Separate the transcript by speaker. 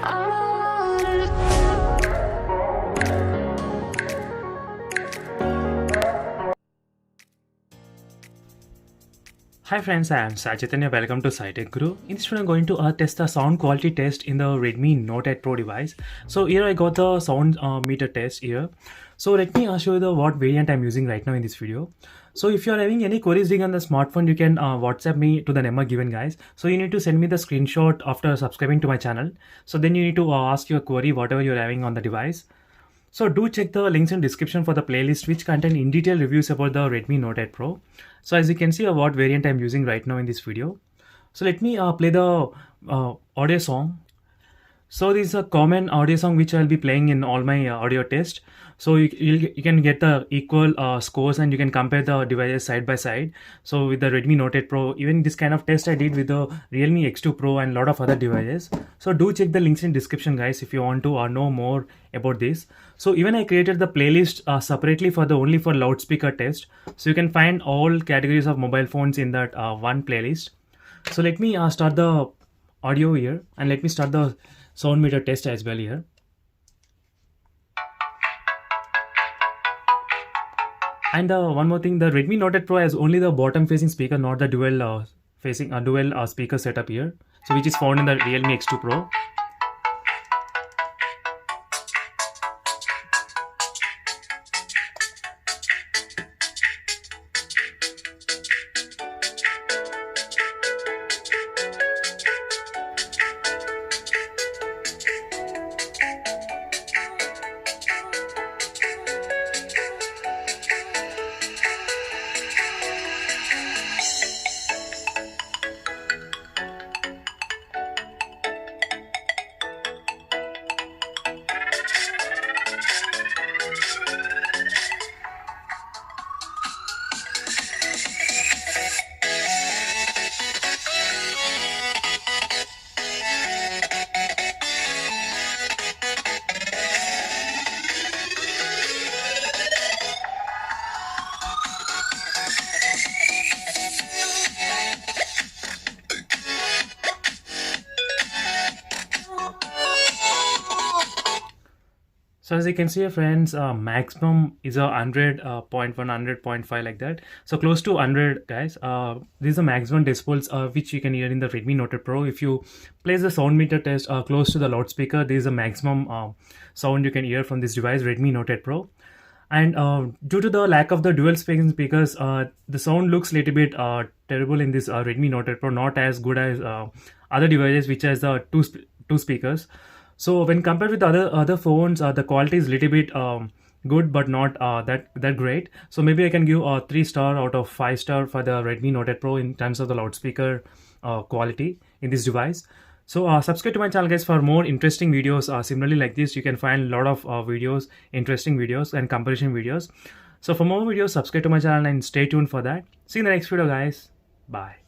Speaker 1: Hi friends, I am Sai Chaitanya. Welcome to SciTech Guru. In this video, I'm going to test the sound quality test in the Redmi Note 8 Pro device. So here I got the sound meter test here. So let me show you what variant I'm using right now in this video. So if you are having any queries regarding the smartphone, you can WhatsApp me to the number given, guys. So you need to send me the screenshot after subscribing to my channel. So then you need to ask your query, whatever you're having on the device. So do check the links in description for the playlist which contain in detail reviews about the Redmi Note 8 Pro. So as you can see what variant I'm using right now in this video. So let me play the audio song. So this is a common audio song which I'll be playing in all my audio test. So you can get the equal scores and you can compare the devices side by side. So with the Redmi Note 8 Pro, even this kind of test I did with the Realme X2 Pro and a lot of other devices. So do check the links in description, guys, if you want to know more about this. So even I created the playlist separately for the only for loudspeaker test. So you can find all categories of mobile phones in that one playlist. So let me start the audio here and let me start the sound meter test as well here. And one more thing, the Redmi Note 8 Pro has only the bottom facing speaker, not the dual speaker setup here, so which is found in the Realme X2 Pro. So as you can see, friends, maximum is 100.1, 100.5 like that. So close to 100, guys. This is the maximum decibels which you can hear in the Redmi Note 8 Pro. If you place the sound meter test close to the loudspeaker, this is the maximum sound you can hear from this device, Redmi Note 8 Pro. And due to the lack of the dual speakers, the sound looks a little bit terrible in this Redmi Note 8 Pro, not as good as other devices which has the two speakers. So when compared with other phones, the quality is a little bit good, but not that great. So maybe I can give a 3-star out of 5-star for the Redmi Note 8 Pro in terms of the loudspeaker quality in this device. So subscribe to my channel, guys, for more interesting videos similarly like this. You can find a lot of videos, interesting videos and comparison videos. So for more videos, subscribe to my channel and stay tuned for that. See you in the next video, guys. Bye.